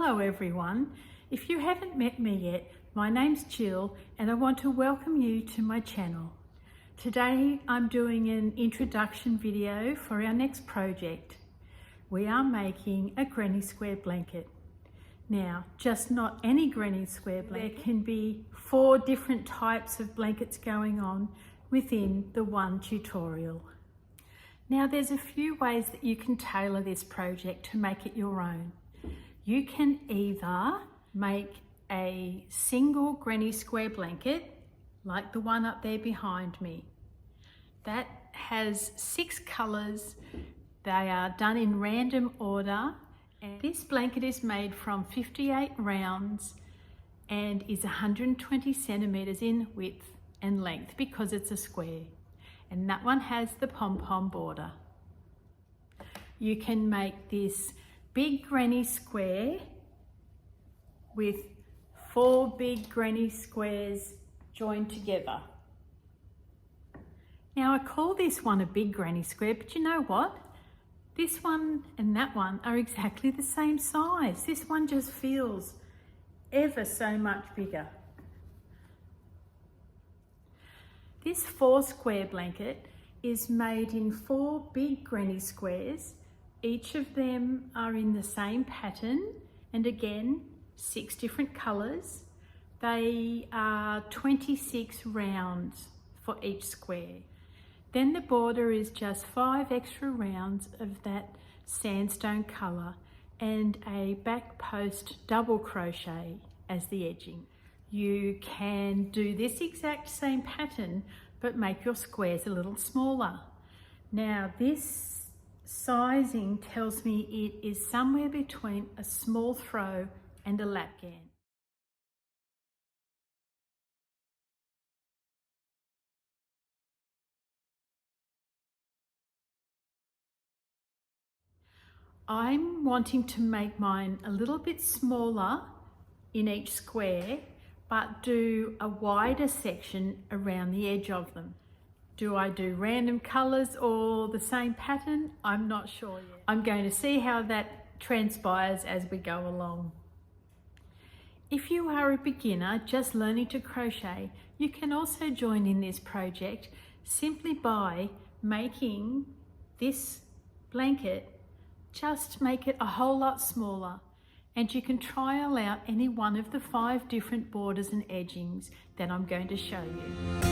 Hello everyone. If you haven't met me yet, my name's Jill and I want to welcome you to my channel. Today I'm doing an introduction video for our next project. We are making a granny square blanket. Now, just not any granny square blanket. There can be 4 different types of blankets going on within the one tutorial. Now there's a few ways that you can tailor this project to make it your own. You can either make a single granny square blanket, like the one up there behind me. That has 6 colours. They are done in random order. And this blanket is made from 58 rounds and is 120 centimetres in width and length because it's a square. And that one has the pom-pom border. You can make this big granny square with 4 big granny squares joined together. Now I call this one a big granny square, but you know what? This one and that one are exactly the same size. This one just feels ever so much bigger. This 4 square blanket is made in 4 big granny squares. Each of them are in the same pattern and again 6 different colours. They are 26 rounds for each square. Then the border is just 5 extra rounds of that sandstone colour and a back post double crochet as the edging. You can do this exact same pattern but make your squares a little smaller. Now this sizing tells me it is somewhere between a small throw and a lap gam. I'm wanting to make mine a little bit smaller in each square, but do a wider section around the edge of them. Do I do random colours or the same pattern? I'm not sure yet. I'm going to see how that transpires as we go along. If you are a beginner just learning to crochet, you can also join in this project simply by making this blanket. Just make it a whole lot smaller and you can trial out any one of the 5 different borders and edgings that I'm going to show you.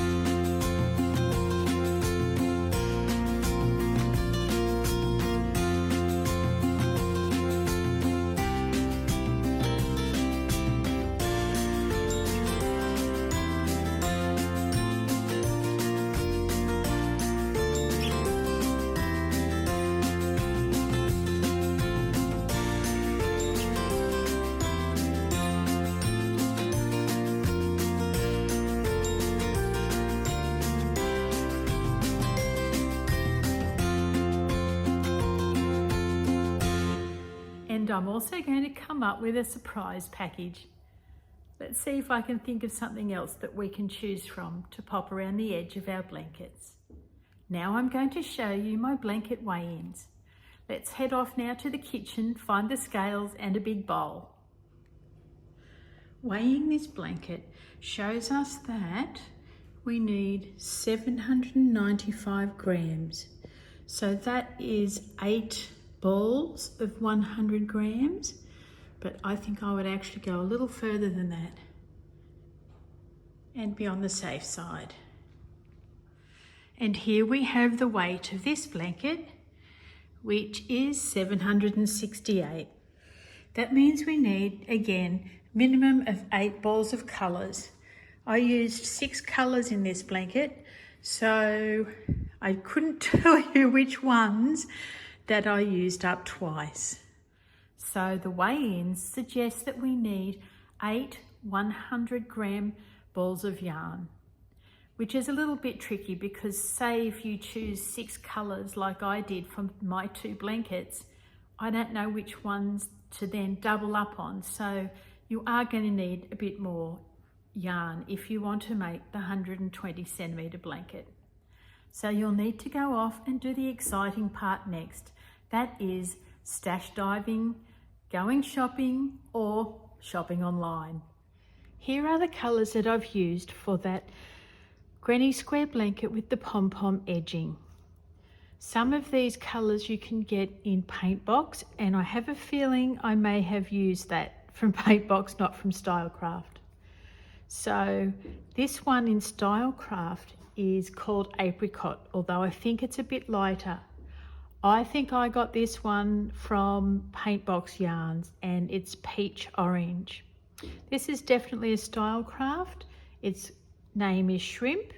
And I'm also going to come up with a surprise package. Let's see if I can think of something else that we can choose from to pop around the edge of our blankets. Now I'm going to show you my blanket weigh-ins. Let's head off now to the kitchen, find the scales and a big bowl. Weighing this blanket shows us that we need 795 grams. So that is 8 balls of 100 grams, but I think I would actually go a little further than that and be on the safe side. And here we have the weight of this blanket, which is 768. That means we need, again, minimum of 8 balls of colours. I used 6 colours in this blanket, so I couldn't tell you which ones that I used up twice. So the weigh-ins suggest that we need 8 100 gram balls of yarn, which is a little bit tricky because say if you choose 6 colours like I did from my 2 blankets, I don't know which ones to then double up on. So you are going to need a bit more yarn if you want to make the 120 centimetre blanket. So you'll need to go off and do the exciting part next. That is stash diving, going shopping or shopping online. Here are the colours that I've used for that granny square blanket with the pom-pom edging. Some of these colours you can get in Paintbox, and I have a feeling I may have used that from Paintbox, not from Stylecraft. So this one in Stylecraft is called Apricot, although I think it's a bit lighter. I think I got this one from Paintbox Yarns and it's peach orange. This is definitely a Stylecraft. Its name is Shrimp.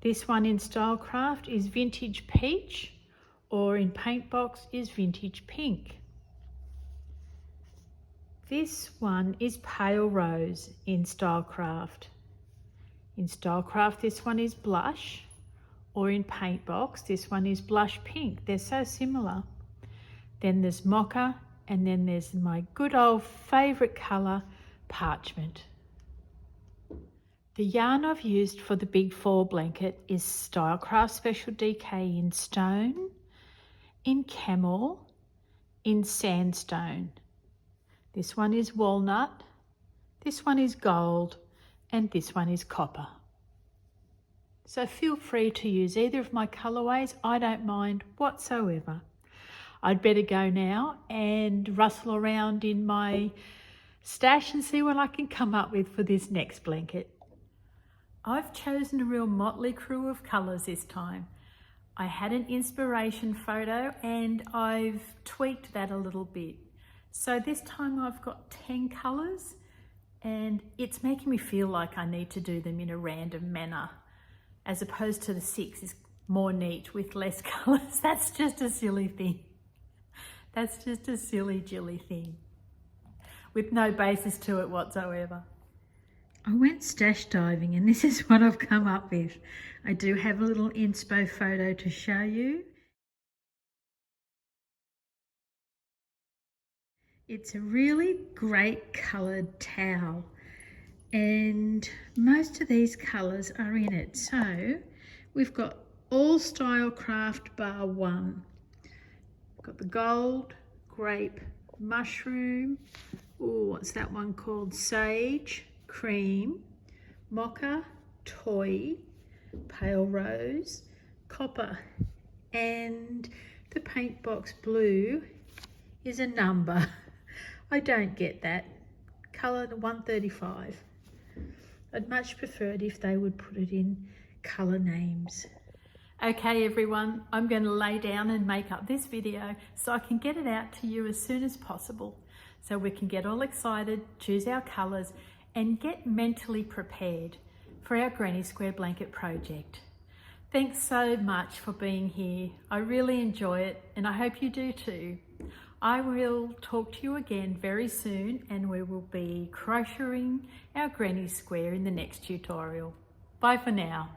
This one in Stylecraft is Vintage Peach, or in Paintbox is Vintage Pink. This one is Pale Rose in Stylecraft. In Stylecraft this one is Blush, or in Paintbox this one is Blush Pink. They're so similar. Then there's Mocha, and then there's my good old favourite colour, Parchment. The yarn I've used for the Big 4 blanket is Stylecraft Special DK in Stone, in Camel, in Sandstone. This one is Walnut, this one is Gold, and this one is Copper. So feel free to use either of my colourways, I don't mind whatsoever. I'd better go now and rustle around in my stash and see what I can come up with for this next blanket. I've chosen a real motley crew of colours this time. I had an inspiration photo and I've tweaked that a little bit. So this time I've got 10 colours, and it's making me feel like I need to do them in a random manner, as opposed to the 6 is more neat with less colours. That's just a silly thing. That's just a silly jilly thing with no basis to it whatsoever. I went stash diving and this is what I've come up with. I do have a little inspo photo to show you. It's a really great coloured towel, and most of these colours are in it. So we've got all Stylecraft bar one. We've got the gold, grape, mushroom, what's that one called? Sage, cream, mocha, toy, pale rose, copper, and the Paintbox blue is a number. I don't get that. Colour 135. I'd much prefer it if they would put it in colour names. Okay everyone, I'm going to lay down and make up this video so I can get it out to you as soon as possible, so we can get all excited, choose our colours and get mentally prepared for our Granny Square Blanket project. Thanks so much for being here. I really enjoy it and I hope you do too. I will talk to you again very soon, and we will be crocheting our Granny Square in the next tutorial. Bye for now.